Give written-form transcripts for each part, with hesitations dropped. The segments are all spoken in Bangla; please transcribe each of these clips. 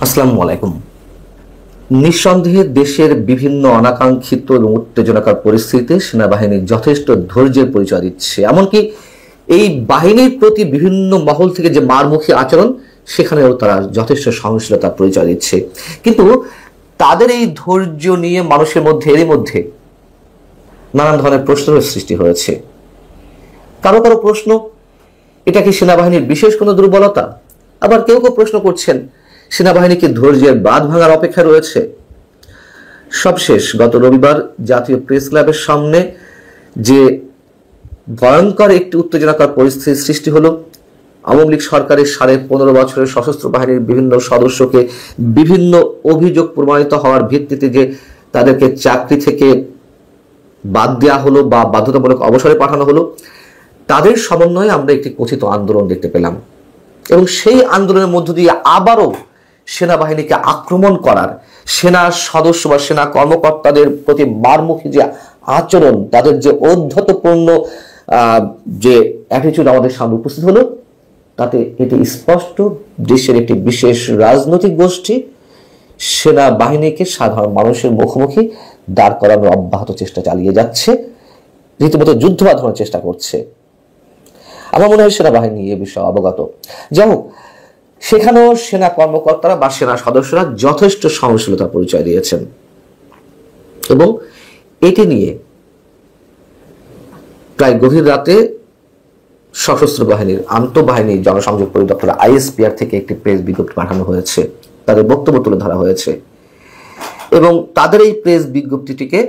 আসসালামু আলাইকুম। নিঃসন্দেহে দেশের বিভিন্ন অনাকাঙ্ক্ষিত এবং উত্তেজনাকর পরিস্থিতিতে সেনাবাহিনী যথেষ্ট ধৈর্যের পরিচয় দিচ্ছে। এমনকি এই বাহিনীর প্রতি বিভিন্ন মহল থেকে যে মারমুখী আচরণ, সেখানেও তারা যথেষ্ট সহনশীলতার পরিচয় দিচ্ছে। কিন্তু তাদের এই ধৈর্য নিয়ে মানুষের মধ্যে এরই মধ্যে নানান ধরনের প্রশ্নের সৃষ্টি হয়েছে। কারো কারো প্রশ্ন, এটা কি সেনাবাহিনীর বিশেষ কোনো দুর্বলতা? আবার কেউ কেউ প্রশ্ন করছেন, সেনাবাহিনী কি ধৈর্যের বাঁধ ভাঙার অপেক্ষা রয়েছে? সবশেষ গত রবিবার জাতীয় প্রেস ক্লাবের সামনে যে ভয়ঙ্কর একটি উত্তেজনাকর পরিস্থিতির সৃষ্টি হলো, আওয়ামী লীগ সরকারের 15.5 বছরের সশস্ত্র বাহিনীর বিভিন্ন সদস্যকে বিভিন্ন অভিযোগ প্রমাণিত হওয়ার ভিত্তিতে যে তাদেরকে চাকরি থেকে বাদ দেওয়া হলো বা বাধ্যতামূলক অবসরে পাঠানো হলো, তাদের সমন্বয়ে আমরা একটি কথিত আন্দোলন দেখতে পেলাম। এবং সেই আন্দোলনের মধ্য দিয়ে আবারও সেনাবাহিনীকে আক্রমণ করার, সেনা সদস্য বা সেনা কর্মকর্তাদের প্রতি মারমুখী যে আচরণ, তাদের যে ঔদ্ধত্যপূর্ণ যে অ্যাটিটিউড আমাদের সামনে উপস্থিত হলো, তাতে এটি স্পষ্ট দেশের একটি বিশেষ রাজনৈতিক গোষ্ঠী সেনাবাহিনীকে সাধারণ মানুষের মুখোমুখি দাঁড় করানোর অব্যাহত চেষ্টা চালিয়ে যাচ্ছে, রীতিমতো যুদ্ধ বাঁধানোর চেষ্টা করছে। আমার মনে হয় সেনাবাহিনী এ বিষয়ে অবগত। যাই হোক, সেখানেও সেনা কর্মকর্তারা বা সেনা সদস্যরা যথেষ্ট সহনশীলতার পরিচয় দিয়েছেন এবং এটি নিয়ে প্রায় গভীর রাতে সশস্ত্র বাহিনীর আন্তঃবাহিনী জনসংযোগ পরিদপ্তর আইএসপিআর থেকে একটি প্রেস বিজ্ঞপ্তি পাঠানো হয়েছে, তাদের বক্তব্য তুলে ধরা হয়েছে এবং তাদের এই প্রেস বিজ্ঞপ্তিটিকে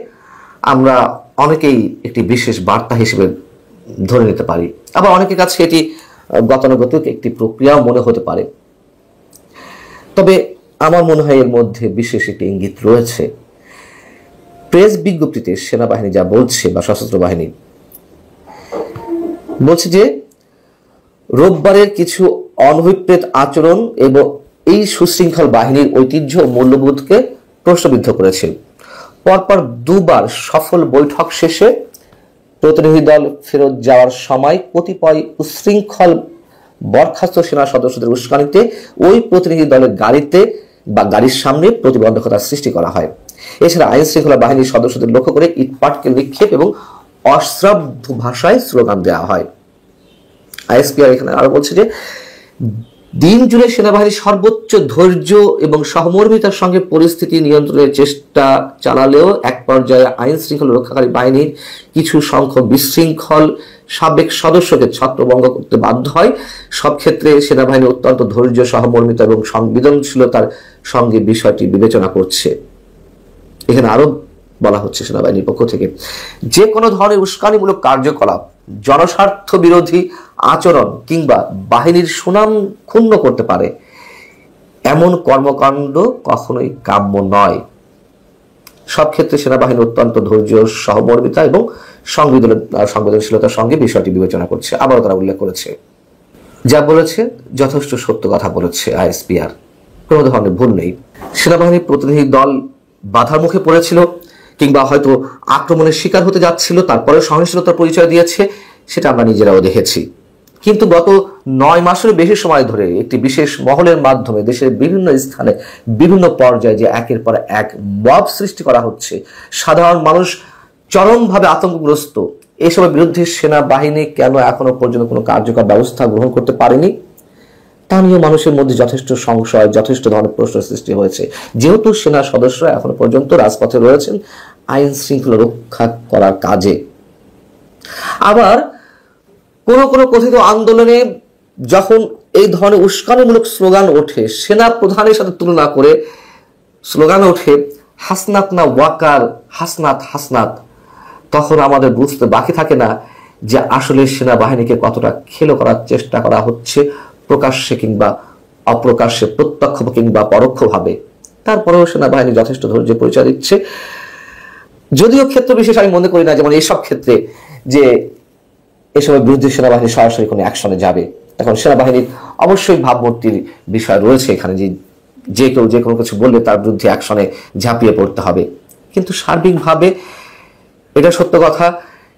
আমরা অনেকেই একটি বিশেষ বার্তা হিসেবে ধরে নিতে পারি। আবার অনেকের কাছে এটি গতানুগতিক একটি প্রক্রিয়াও মনে হতে পারে। তবে আমার মনে হয় এর মধ্যে বিশেষ একটি ইঙ্গিত রয়েছে। প্রেস বিজ্ঞপ্তিতে সেনাবাহিনী যা বলছে বা সশস্ত্র বাহিনী বলছে যে রোববারের কিছু অনভিপ্রেত আচরণ এবং এই সুশৃঙ্খল বাহিনীর ঐতিহ্য ও মূল্যবোধকে প্রশ্নবিদ্ধ করেছে। পরপর দুবার সফল বৈঠক শেষে প্রতিনিধি দল ফেরত যাওয়ার সময় কতিপয় উশৃঙ্খল বরখাস্ত সেনা সদস্যদের উস্কানিতে ওই প্রতিনিধি দলের গাড়িতে বা গাড়ির সামনে প্রতিবন্ধকতার সৃষ্টি করা হয়। এছাড়া আইন শৃঙ্খলা বাহিনীর সদস্যদের লক্ষ্য করে ইটপাটকেল নিক্ষেপ এবং অশ্রাব্য ভাষায় স্লোগান দেওয়া হয়। আইএসপিআর এখানে আরো বলছে যে দিন জুড়ে সেনাবাহিনীর সর্বোচ্চ ধৈর্য এবং সহমর্মিতার সঙ্গে পরিস্থিতি নিয়ন্ত্রণের চেষ্টা চালালেও এক পর্যায়ে আইন শৃঙ্খলা রক্ষাকারী বাহিনীর কিছু সংখ্যক বিশৃঙ্খল সাবেক সদস্যকে ছত্রভঙ্গ করতে বাধ্য হয়। সব ক্ষেত্রে সেনাবাহিনী অত্যন্ত ধৈর্য, সহমর্মিতা এবং সংবেদনশীলতার সঙ্গে বিষয়টি বিবেচনা করছে। এখানে আরো বলা হচ্ছে সেনাবাহিনীর পক্ষ থেকে যে কোনো ধরনের উস্কানিমূলক কার্যকলাপ, জনস্বার্থ বিরোধী আচরণ কিংবা বাহিনীর সুনাম ক্ষুণ্ণ করতে পারে এমন কর্মকাণ্ড কখনোই কাম্য নয়। সব ক্ষেত্রে সেনাবাহিনী অত্যন্ত ধৈর্য, সহমর্মিতা এবং সংবেদনশীলতার সঙ্গে বিষয়টি বিবেচনা করছে। আবারও তারা উল্লেখ করেছে, যা বলেছে যথেষ্ট সত্য কথা বলেছে আইএসপিআর, কোনো ধরনের ভুল নেই। সেনাবাহিনীর প্রতিনিধি দল বাধার মুখে পড়েছিল কিংবা হয়তো আক্রমণের শিকার হতে যাচ্ছিল, তারপরে সহনশীলতার পরিচয় দিয়েছে, সেটা আমরা নিজেরাও দেখেছি। কিন্তু গত 9 মাসের বেশি সময় ধরে একটি বিশেষ মহলের মাধ্যমে দেশের বিভিন্ন স্থানে বিভিন্ন পর্যায়ে যে একের পর এক মব সৃষ্টি করা হচ্ছে, সাধারণ মানুষ চরমভাবে আতঙ্কগ্রস্ত, এসবের বিরুদ্ধে সেনাবাহিনী কেন এখনো পর্যন্ত কোনো কার্যকর ব্যবস্থা গ্রহণ করতে পারেনি তা নিয়ে মানুষের মধ্যে যথেষ্ট সংশয়, যথেষ্ট ধরনের প্রশ্ন সৃষ্টি হয়েছে। যেহেতু সেনা সদস্যরা এখনো পর্যন্ত রাজপথে রয়েছেন আইন শৃঙ্খলা রক্ষা করার কাজে। আবার কোন কোন কথিত আন্দোলনে যখন এই ধরনের উস্কানিমূলক স্লোগান ওঠে, সেনা প্রধানের সাথে তুলনা করে স্লোগান ওঠে হাসনাত না ওয়াকার, হাসনাত হাসনাত, তখন আমাদের বুঝতে বাকি থাকে না যে আসলে সেনাবাহিনীকে কতটা খেলো করার চেষ্টা করা হচ্ছে, প্রকাশ্যে কিংবা অপ্রকাশ্যে, প্রত্যক্ষ কিংবা পরোক্ষভাবে। তারপরেও সেনাবাহিনী যথেষ্ট ধৈর্যের পরিচয় দিচ্ছে। যদিও ক্ষেত্র বিশেষ আমি মনে করি না যেমন এইসব ক্ষেত্রে যে এসবের বিরুদ্ধে সেনাবাহিনী সরাসরি কোনো অ্যাকশনে যাবে। এখন সেনাবাহিনীর অবশ্যই ভাবমূর্তির বিষয় রয়েছে এখানে, যে কেউ যে কোনো কিছু বললে তার বিরুদ্ধে অ্যাকশনে ঝাঁপিয়ে পড়তে হবে। কিন্তু সার্বিকভাবে এটা সত্য কথা,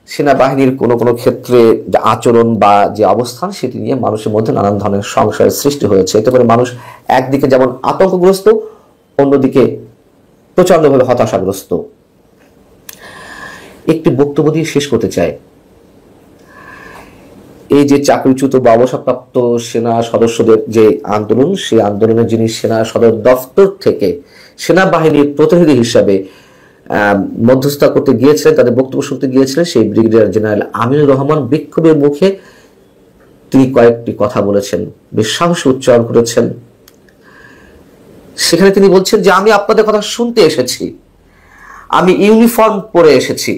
সেনাবাহিনীর কোনো কোনো ক্ষেত্রে যে আচরণ বা যে অবস্থান সেটি নিয়ে মানুষের মধ্যে নানান ধরনের সংশয়ের সৃষ্টি হয়েছে। এতে করে মানুষ একদিকে যেমন আতঙ্কগ্রস্ত, অন্যদিকে প্রচন্ডভাবে হতাশাগ্রস্ত। একটি বক্তব্য দিয়ে শেষ করতে চাই। এই যে চাকরিচ্যুত বা অবসরপ্রাপ্ত সেনা সদস্যদের যে আন্দোলন, সেই আন্দোলনের যিনি সেনা সদর দফতর থেকে সেনাবাহিনীর প্রতিনিধি হিসাবে মধ্যস্থতা করতে গিয়েছিলেন, তাদের বক্তব্য শুনতে গিয়েছিলেন, সেই ব্রিগেডিয়ার জেনারেল আমিনুর রহমান বিক্ষোভের মুখে তিনি কয়েকটি কথা বলেছেন, বেশ সাহসী উচ্চারণ করেছেন। সেখানে তিনি বলছেন যে আমি আপনাদের কথা শুনতে এসেছি, আমি ইউনিফর্ম পরে এসেছি,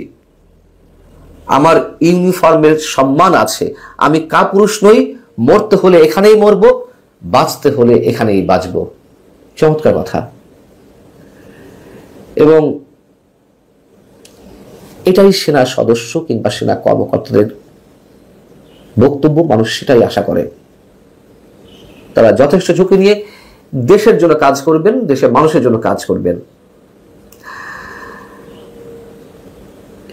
আমার ইউনিফর্মের সম্মান আছে, আমি কাপুরুষ নই, মরতে হলে এখানেই মরবো, বাঁচতে হলে এখানেই বাঁচবো। চমৎকার কথা। এবং এটাই সেনা সদস্য কিংবা সেনা কর্মকর্তাদের বক্তব্য, মানুষ সেটাই আশা করে। তারা যথেষ্ট ঝুঁকি নিয়ে দেশের জন্য কাজ করবেন, দেশের মানুষের জন্য কাজ করবেন।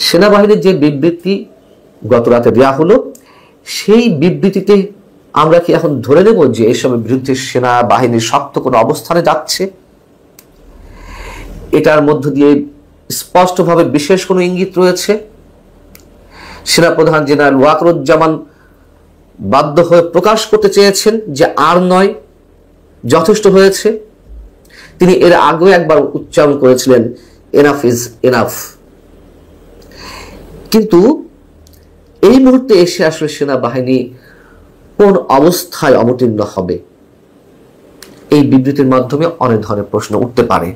সেনাবাহিনীর যে বিবৃতি গত রাতে দেওয়া হলো, সেই বিবৃতিতে আমরা কি এখন ধরে নেব যে এসবের বিরুদ্ধে সেনাবাহিনীর শক্ত কোনো অবস্থানে যাচ্ছে? এটার মধ্য দিয়ে স্পষ্টভাবে বিশেষ কোনো ইঙ্গিত রয়েছে? সেনাপ্রধান জেনারেল ওয়াকরুজ্জামান বাধ্য হয়ে প্রকাশ করতে চেয়েছেন যে আর নয়, যথেষ্ট হয়েছে। তিনি এর আগেও একবার উচ্চারণ করেছিলেন এনাফ ইজ এনাফ। কিন্তু এই মুহূর্তে এসে আসলে সেনাবাহিনী কোন অবস্থায় অবতীর্ণ হবে, এই বিবৃতির মাধ্যমে অনেক ধরনের প্রশ্ন উঠতে পারে।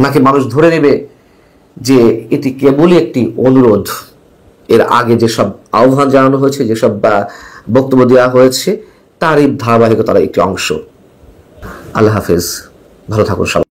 নাকি মানুষ ধরে নেবে যে এটি কেবলই একটি অনুরোধ, এর আগে যেসব আহ্বান জানানো হয়েছে, যেসব বক্তব্য দেওয়া হয়েছে, তারই ধারাবাহিকতার একটি অংশ। আল্লাহ হাফেজ, ভালো থাকুন সবাই।